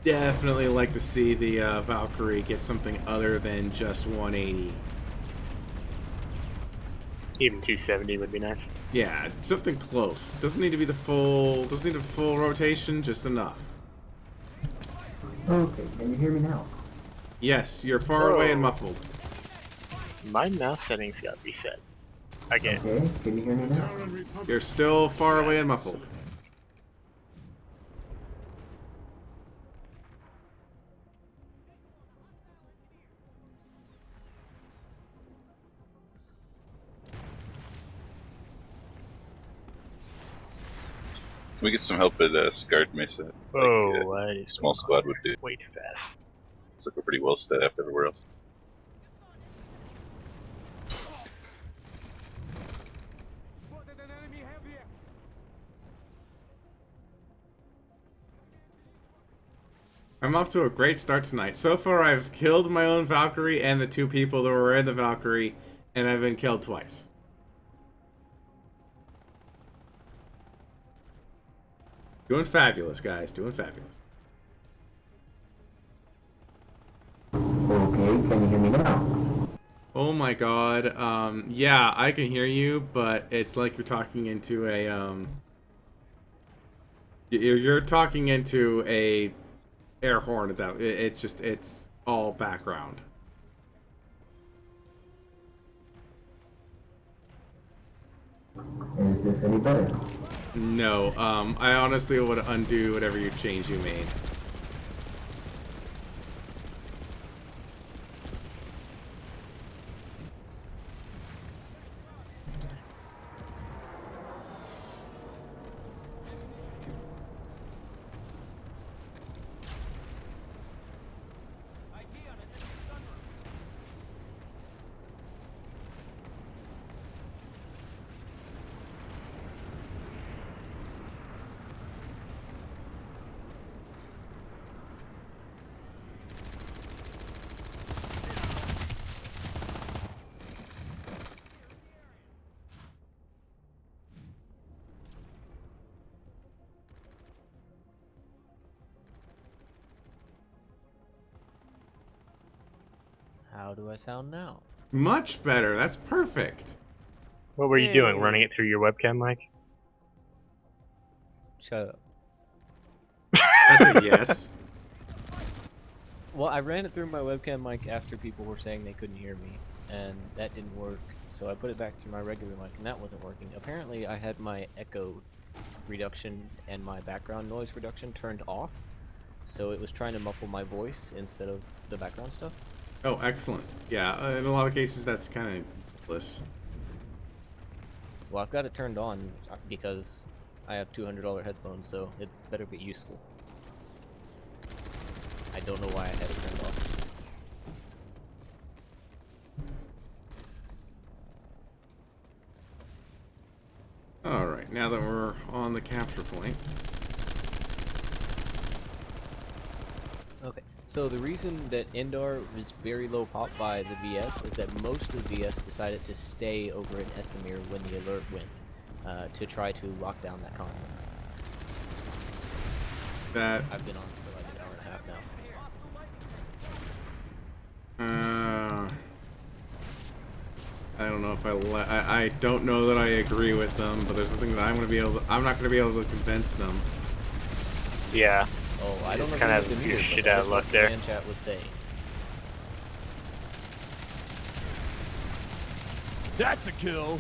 definitely like to see the Valkyrie get something other than just 180. Even 270 would be nice. Yeah, something close. Doesn't need to be the full. Doesn't need a full rotation. Just enough. Okay, can you hear me now? Yes, you're far away and Whoa. muffled. My mouse settings got reset. Again. Okay, can you hear me now? You're still far away and muffled. Can we get some help at Scarred Mesa? Oh, Like, that is small squad would do. way too fast. Looks like we're pretty well staffed everywhere else. I'm off to a great start tonight. So far, I've killed my own Valkyrie and the two people that were in the Valkyrie, and I've been killed twice. Doing fabulous, guys. Doing fabulous. Okay, can you hear me now? Oh my god. Yeah, I can hear you, but it's like you're talking into a, You're talking into a air horn at that. It's just, it's all background. Is this any better? No, I honestly would undo whatever you change you made. How do I sound now? Much better. That's perfect. What were you doing? Yay. Running it through your webcam mic? Shut up. That's a yes. Well, I ran it through my webcam mic after people were saying they couldn't hear me, and that didn't work. So I put it back to my regular mic, and that wasn't working. Apparently, I had my echo reduction and my background noise reduction turned off, so it was trying to muffle my voice instead of the background stuff. Oh, excellent. Yeah, in a lot of cases, that's kind of useless. Well, I've got it turned on because I have $200 headphones, so it's better be useful. I don't know why I had it turned off. Alright, now that we're on the capture point. Okay, so the reason that Endar is very low pop by the VS is that most of the VS decided to stay over in Estamir when the alert went, to try to lock down that continent. That, I've been on for like an hour and a half now. I don't know if I don't know that I agree with them, but there's something that I'm not gonna be able to convince them. Yeah. Oh, I don't know Kind of if your the shit that out is of what luck the there. fan chat was saying. That's a kill.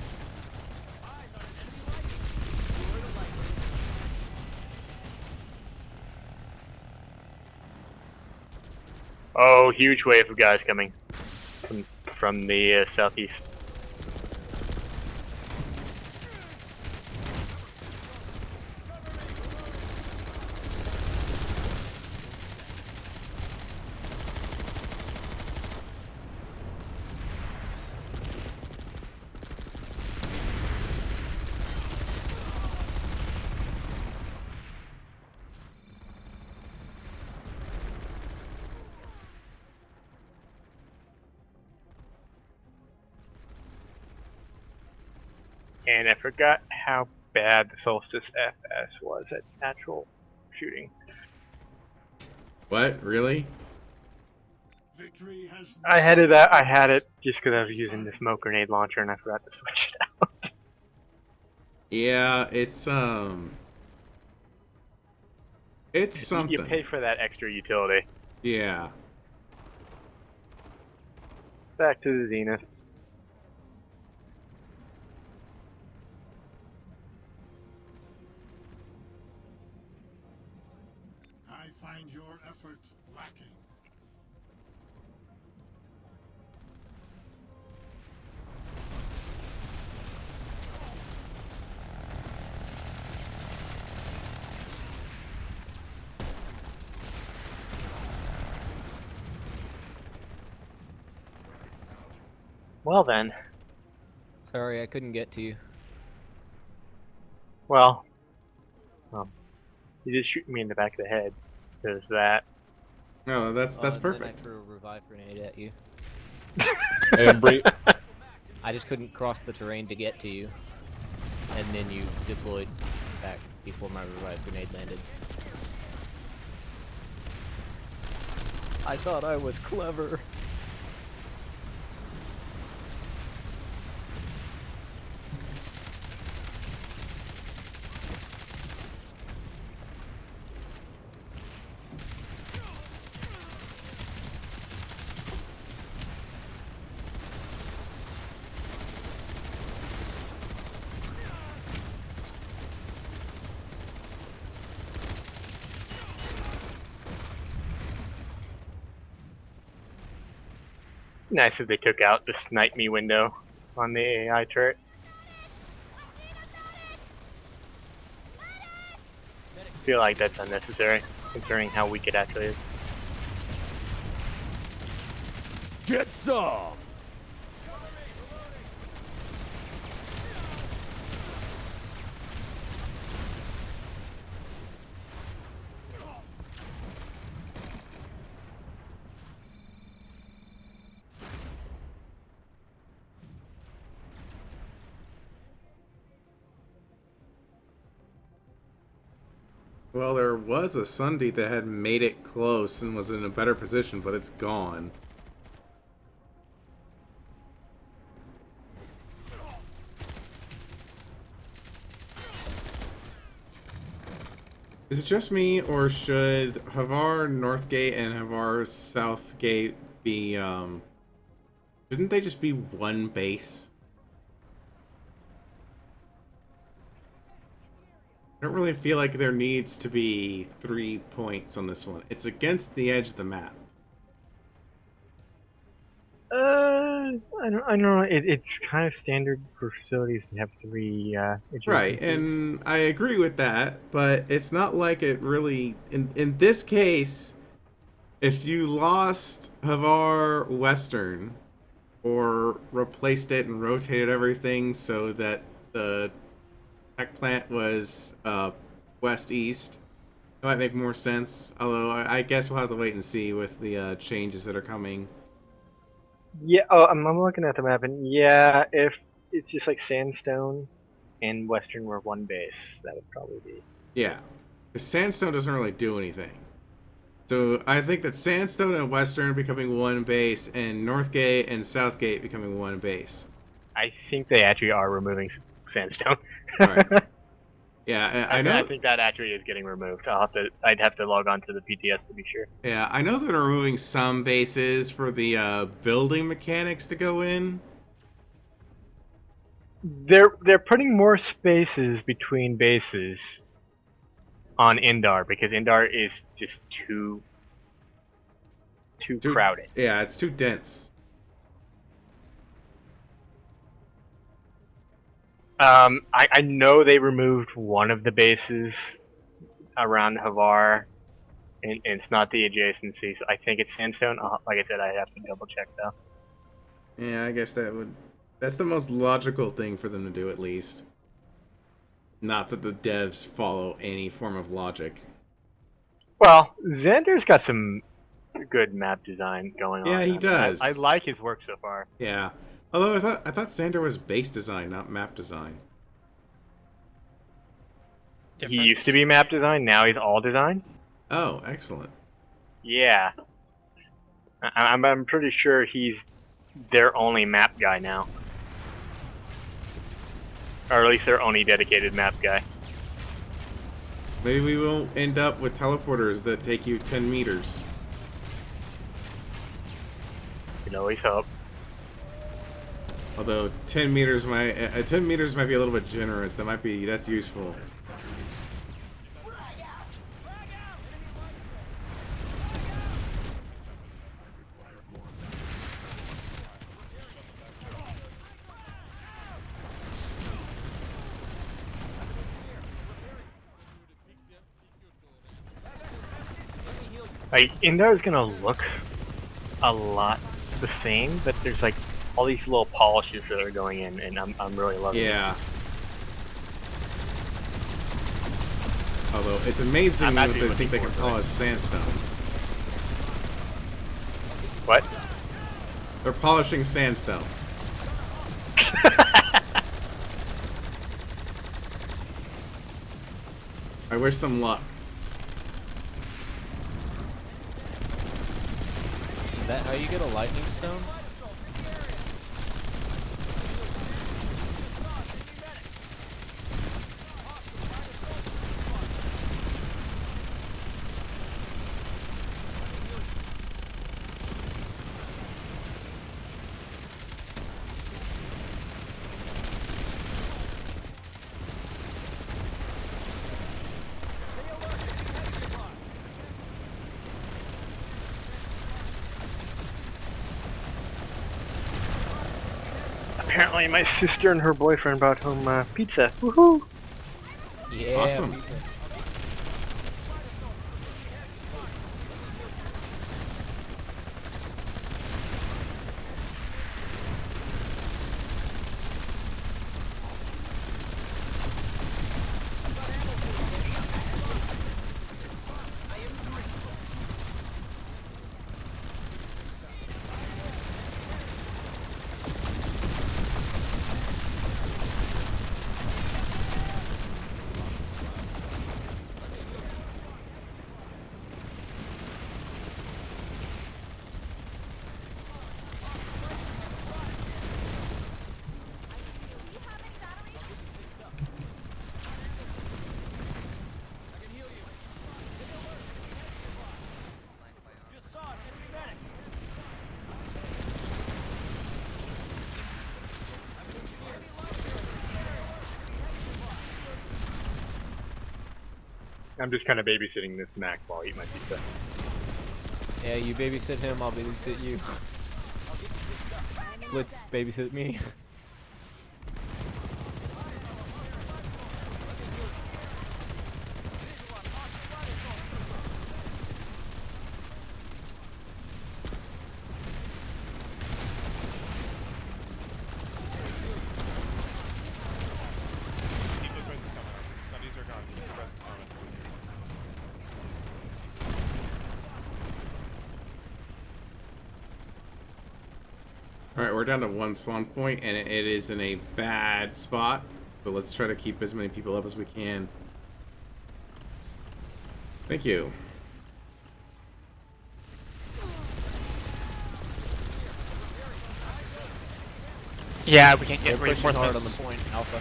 Oh, huge wave of guys coming from the southeast. And I forgot how bad the Solstice FS was at natural shooting. What? Really? I had it just because I was using the smoke grenade launcher and I forgot to switch it out. Yeah, it's something. You pay for that extra utility. Yeah. Back to the Zenith. I find your effort lacking. Well then. Sorry, I couldn't get to you. Well. You did shoot me in the back of the head. There's that. No, that's And then I perfect. threw a revive grenade at you. And bring. I just couldn't cross the terrain to get to you. And then you deployed back before my revive grenade landed. I thought I was clever. Nice that they took out the snipe me window on the AI turret. I feel like that's unnecessary, considering how weak it actually is. Get some! Well, there was a Sunday that had made it close and was in a better position, but it's gone. Is it just me, or should Havar Northgate and Havar Southgate be, shouldn't they just be one base? I don't really feel like there needs to be 3 points on this one. It's against the edge of the map. I don't know. It's kind of standard for facilities to have 3 Right, adjacencies. and I agree with that, but it's not like it really... In this case, if you lost Havar Western, or replaced it and rotated everything so that the tech plant was west-east, that might make more sense. Although, I guess we'll have to wait and see with the changes that are coming. Yeah, oh, I'm looking at the map, and yeah, if it's just like Sandstone and Western were one base, that would probably be. Yeah, because Sandstone doesn't really do anything. So I think that Sandstone and Western becoming one base, and Northgate and Southgate becoming one base. I think they actually are removing Sandstone. Right. Yeah, I know. I think that actually is getting removed. I'd have to log on to the PTS to be sure. Yeah, I know that they're removing some bases for the building mechanics to go in. They're putting more spaces between bases on Indar because Indar is just too crowded. Yeah, it's too dense. I know they removed one of the bases around Havar, and it's not the adjacency, so I think it's Sandstone. Like I said, I have to double check though. Yeah, I guess that's the most logical thing for them to do, at least. Not that the devs follow any form of logic. Well, Xander's got some good map design going on. Yeah, he does. I like his work so far. Yeah. Although I thought Xander was base design, not map design. He used to be map design, now he's all design. Oh, excellent. Yeah. I'm pretty sure he's their only map guy now. Or at least their only dedicated map guy. Maybe we won't end up with teleporters that take you 10 meters. You can always hope. Although 10 meters might 10 meters might be a little bit generous. That's useful. Like, Indar is gonna look a lot the same, but there's like all these little polishes that are going in, and I'm really loving it. Yeah. Although it's amazing I'm that actually they looking think they can forward polish sandstone. What? They're polishing sandstone. I wish them luck. Is that how you get a lightning stone? Apparently, my sister and her boyfriend brought home pizza. Woohoo! Yeah. Awesome. people- I'm just kind of babysitting this Mac while I eat my pizza. Yeah, you babysit him, I'll babysit you. Let's babysit me. Sundays are gone. Press is coming. Alright, we're down to one spawn point, and it is in a bad spot. So let's try to keep as many people up as we can. Thank you. Yeah, we can't They're get pushing hard on the reinforcements. point, Alpha.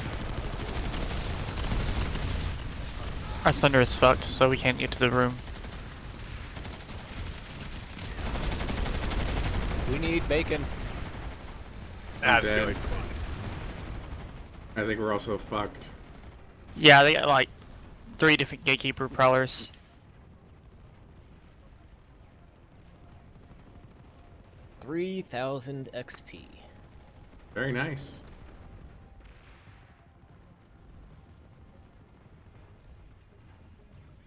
Our thunder is fucked, so we can't get to the room. We need bacon. I'm That's dead. good. I think we're also fucked. Yeah, they got like 3 different gatekeeper prowlers. $3,000 XP. Very nice.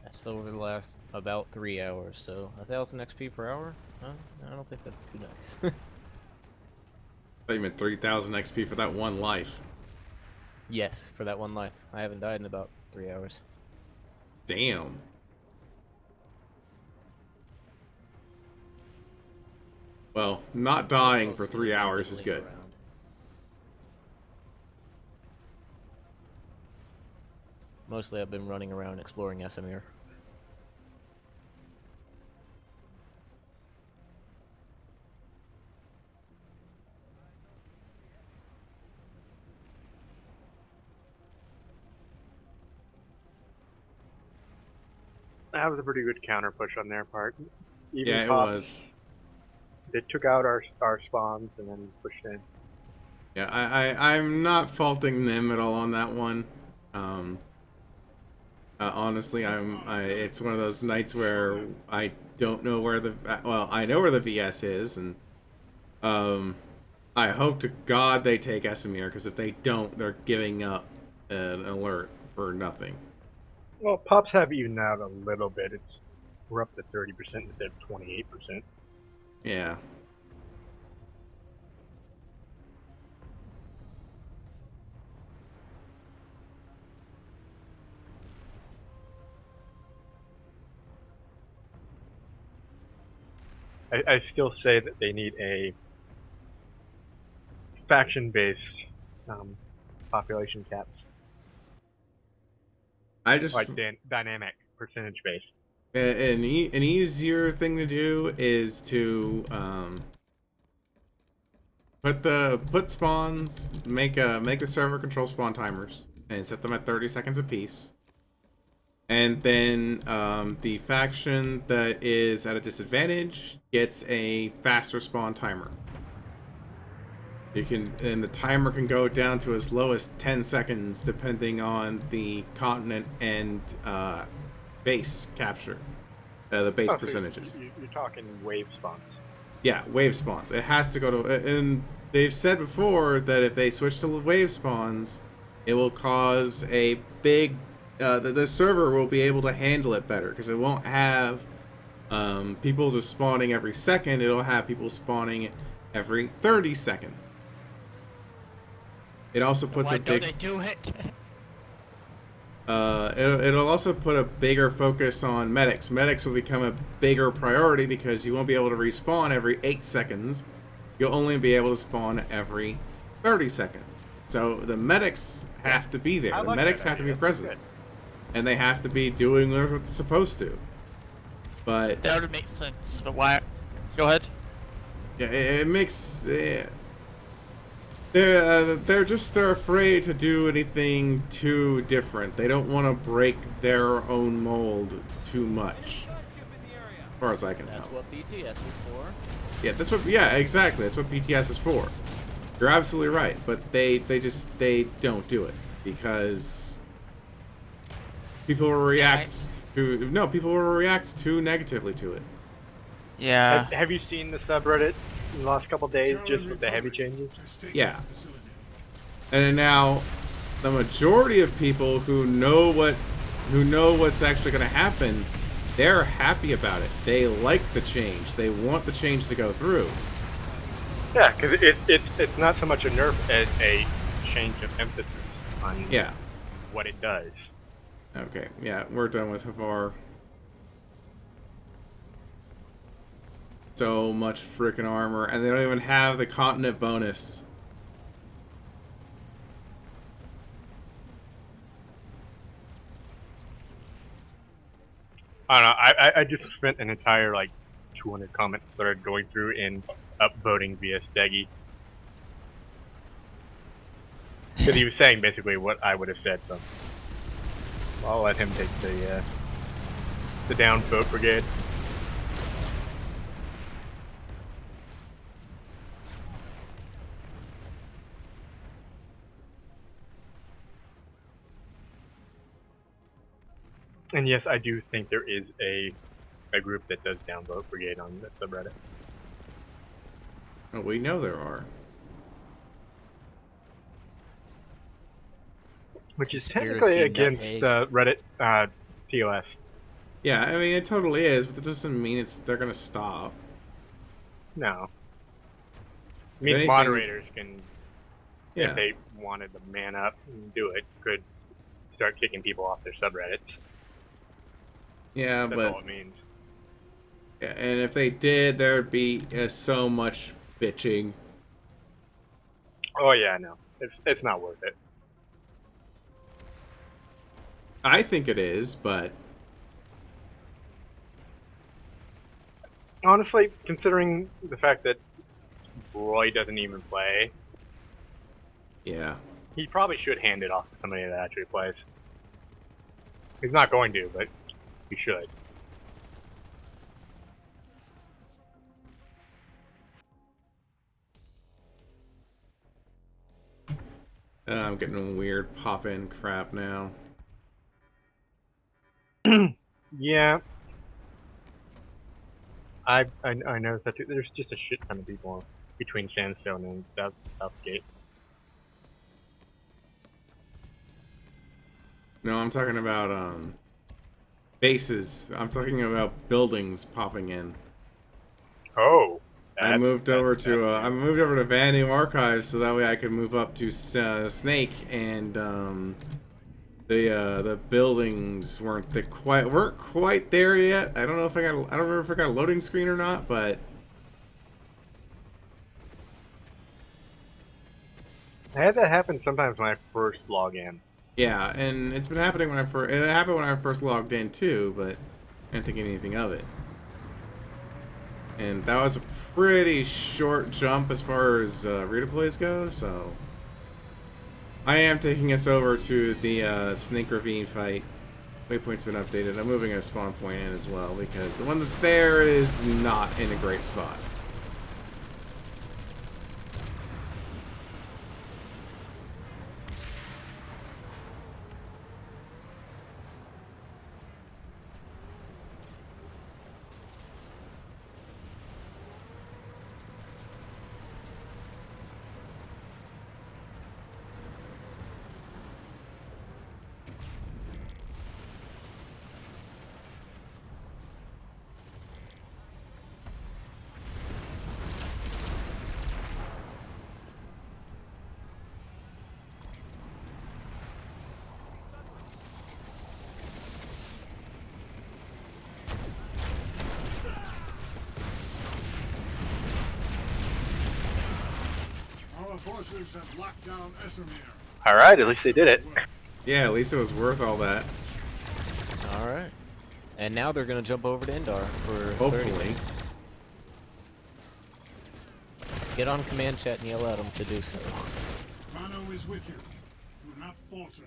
That's over the last about 3 hours, so 1,000 XP per hour? Huh? I don't think that's too nice. I thought you meant 3,000 XP for that one life. Yes, for that one life. I haven't died in about 3 hours. Damn. Well, not dying for 3 hours is good. Mostly I've been running around exploring Esamir. That was a pretty good counter push on their part. Even Yeah, it Pops, was. They took out our spawns and then pushed in. Yeah, I'm not faulting them at all on that one. Honestly, it's one of those nights where I don't know where I know where the VS is, and I hope to God they take Esamir, because if they don't, they're giving up an alert for nothing. Well, Pops have evened out a little bit. We're up to 30% instead of 28%. Yeah. I still say that they need a faction-based population caps, I just like dynamic percentage-based. an easier thing to do is to put spawns, make the server control spawn timers and set them at 30 seconds apiece. And then the faction that is at a disadvantage gets a faster spawn timer. And the timer can go down to as low as 10 seconds depending on the continent and base capture, the base percentages. So you're talking wave spawns. Yeah, wave spawns. It has to go to, and they've said before that if they switch to wave spawns, it will cause a big, the server will be able to handle it better, because it won't have people just spawning every second. It'll have people spawning every 30 seconds. It also puts Why don't they do it? It'll also put a bigger focus on medics. Medics will become a bigger priority because you won't be able to respawn every 8 seconds. You'll only be able to spawn every 30 seconds. So the medics have to be there. The medics have to be present. And they have to be doing what they're supposed to. But That would make sense, but why? Go ahead. yeah, it makes... They're afraid to do anything too different. They don't want to break their own mold too much, as far as I can tell. That's what BTS is for. Yeah, exactly. That's what BTS is for. You're absolutely right, but they don't do it because people will react too negatively to it. Yeah. Have you seen the subreddit in the last couple days just with the heavy changes? Yeah. And now, the majority of people who know what's actually going to happen, they're happy about it. They like the change. They want the change to go through. Yeah, because it's not so much a nerf as a change of emphasis on what it does. Okay, yeah, we're done with Havar. So much freaking armor, and they don't even have the continent bonus. I don't know. I just spent an entire 200 comment thread going through and upvoting via Steggy. Because he was saying basically what I would have said, so I'll let him take the down vote brigade. And yes, I do think there is a group that does downvote brigade on the subreddit. Oh, we know there are. Which is Conspiracy technically in that against case. Reddit TOS. Yeah, I mean, it totally is, but that doesn't mean they're gonna stop. No. I mean, anything- moderators can, Yeah. if they wanted to man up and do it, could start kicking people off their subreddits. Yeah, That's but all it means. and if they did, there'd be so much bitching. Oh yeah, no. It's not worth it. I think it is, but Honestly, considering the fact that Roy doesn't even play, yeah. he probably should hand it off to somebody that actually plays. He's not going to, but he should. I'm getting weird pop-in crap now. Yeah. I noticed that too. There's just a shit ton of people between Sandstone and Southgate. No, I'm talking about bases. I'm talking about buildings popping in. Oh. I moved over to Vanny Archives so that way I could move up to Snake, and the buildings weren't quite there yet. I don't know if I don't remember if I got a loading screen or not, but I had that happen sometimes when I first log in. yeah, and it's been happening when it happened when I first logged in too, but I didn't think anything of it. And that was a pretty short jump as far as redeploys go, so I am taking us over to the Snake Ravine fight. Waypoint's been updated. I'm moving a spawn point in as well because the one that's there is not in a great spot. Our forces have locked down Esamir. Alright, at least they did it. Yeah, at least it was worth all that. Alright. And now they're gonna jump over to Indar for 30 Hopefully. minutes. Get on command chat and yell at them to do so. Mano is with you. Do not falter.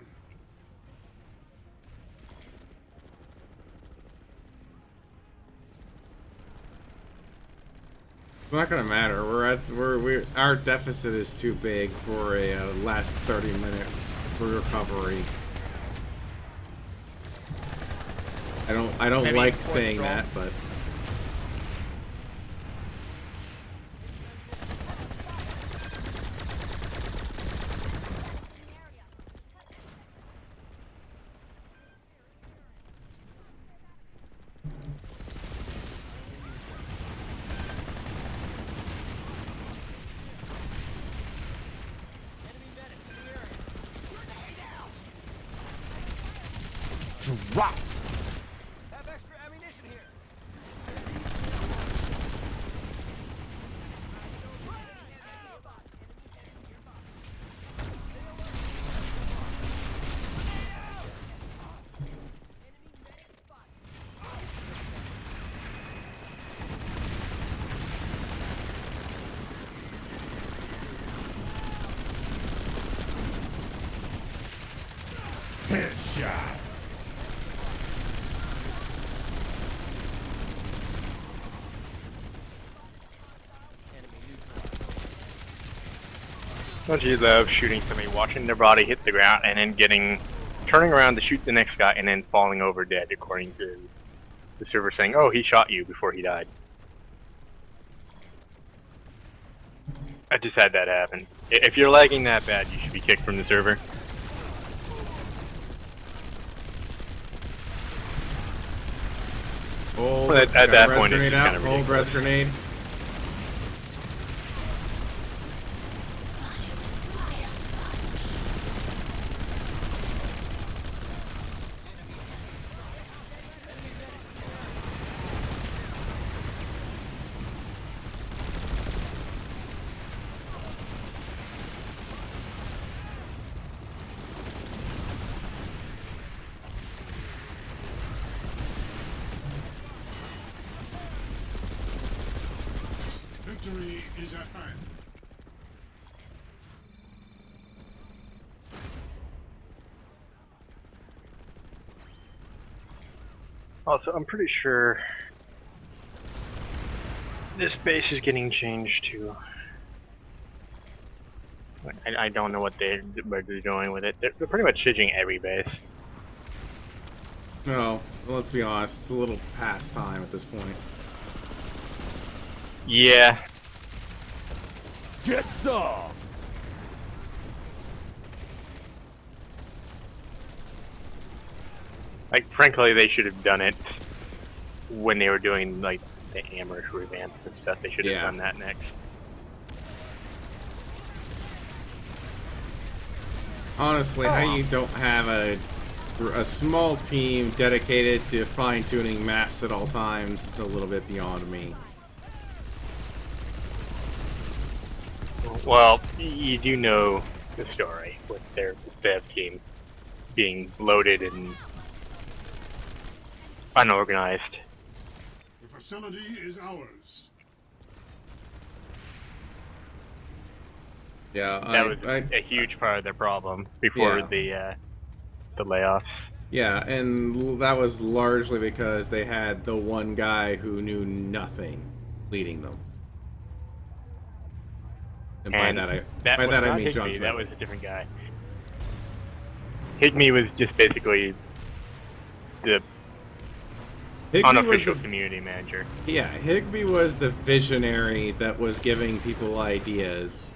It's not gonna matter. Our deficit is too big for a last 30-minute recovery. I don't Maybe like force saying draw. that, but Dropped. Have extra ammunition here. Headshot. Don't you love shooting somebody, watching their body hit the ground, and then turning around to shoot the next guy, and then falling over dead, according to the server saying, "Oh, he shot you before he died." I just had that happen. If you're lagging that bad, you should be kicked from the server. hold Well, at that res point, it's grenade just out. kinda Hold res ridiculous. grenade. Victory is at hand. Also, I'm pretty sure this base is getting changed to like I don't know what they're doing with it. They're pretty much sieging every base. No, well, let's be honest, it's a little past time at this point. Yeah. Get some! Like, frankly, they should have done it when they were doing, like, the Amherst revamps and stuff. They should have Yeah. done that next. Honestly, how you don't have a small team dedicated to fine-tuning maps at all times is a little bit beyond me. Well, you do know the story with their dev team being loaded and unorganized. The facility is ours. Yeah, That was a huge part of their problem before Yeah. the layoffs. Yeah, and that was largely because they had the one guy who knew nothing leading them. And by that I not mean Higby, John Smith. that was a different guy. Higby was just basically the Higby was unofficial the, community manager. yeah, Higby was the visionary that was giving people ideas.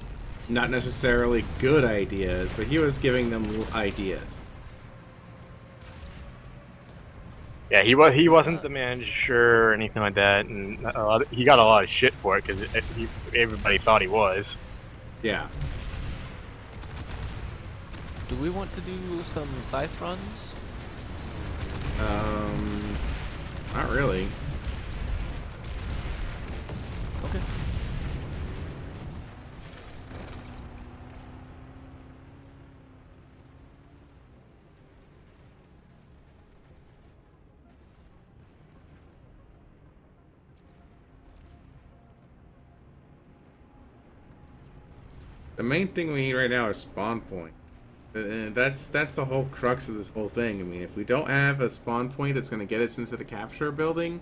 Not necessarily good ideas, but he was giving them ideas. Yeah, he wasn't the manager or anything like that, and he got a lot of shit for it because everybody thought he was. Yeah. Do we want to do some scythe runs? Not really. Okay. The main thing we need right now is spawn point. And that's the whole crux of this whole thing. I mean, if we don't have a spawn point that's going to get us into the capture building,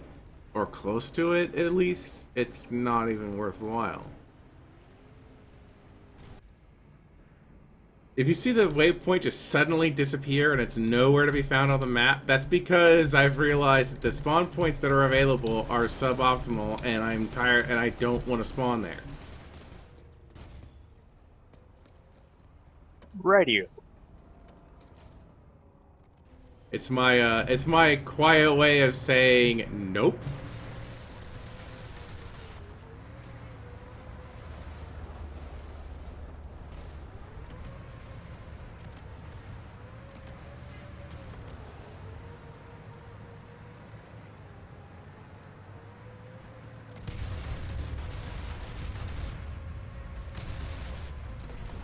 or close to it at least, it's not even worthwhile. If you see the waypoint just suddenly disappear and it's nowhere to be found on the map, that's because I've realized that the spawn points that are available are suboptimal, and I'm tired and I don't want to spawn there. Radio. It's my quiet way of saying nope.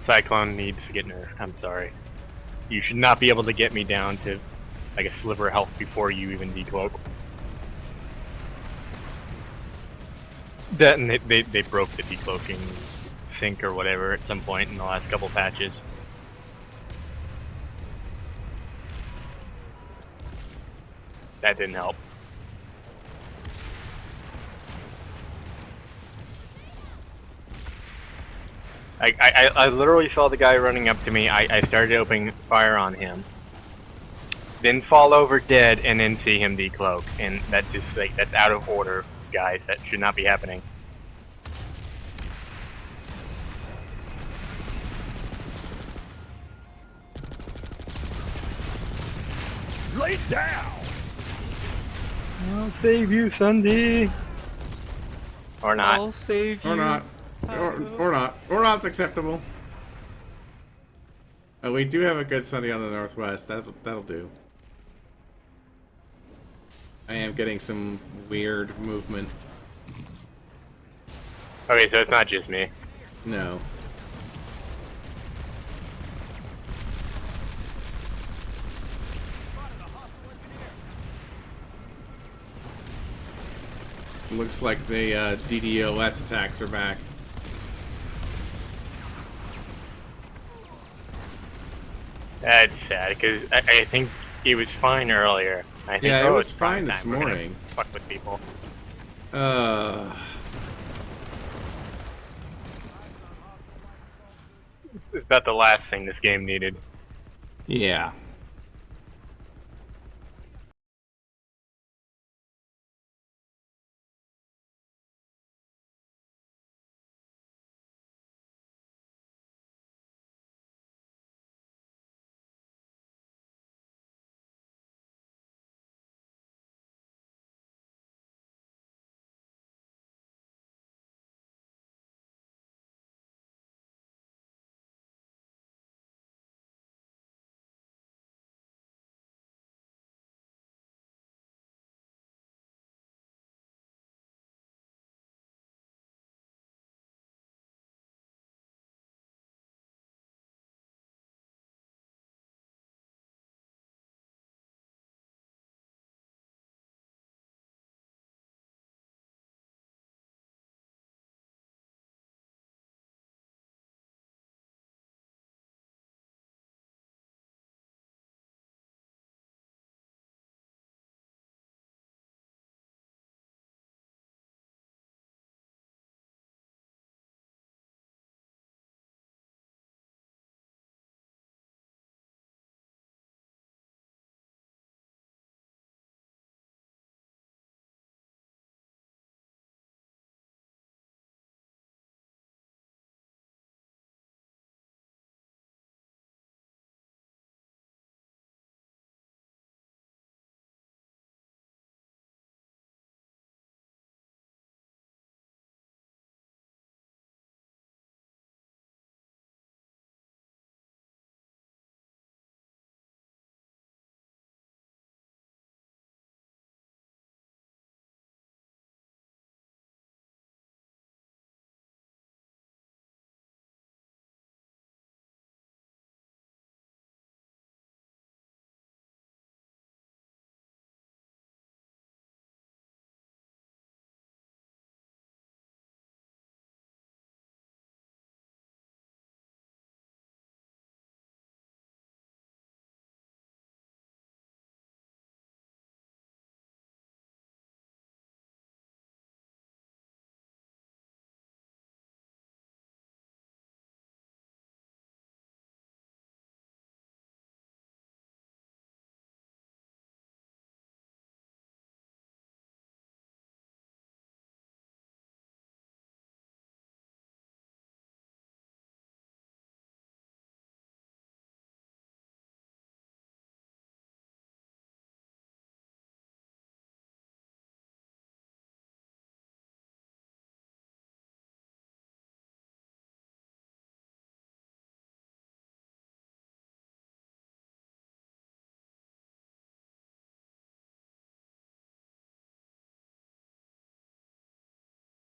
Cyclone needs to get nerfed. I'm sorry. You should not be able to get me down to like a sliver of health before you even decloak. That and they broke the decloaking sync or whatever at some point in the last couple patches. That didn't help. I literally saw the guy running up to me. I started opening fire on him. Then fall over dead and then see him decloak. And that just like that's out of order, guys. That should not be happening. Lay down! I'll save you, Sunday. Or not. I'll save you. Or not. Or not. Or not's acceptable. We do have a good Sunday on the northwest. That'll do. I am getting some weird movement. Okay, so it's not just me. No. Looks like the DDoS attacks are back. That's sad because I think it was fine earlier. I think, Yeah, it was it's fine prime this time. We're gonna morning. Fuck with people. about the last thing this game needed. Yeah.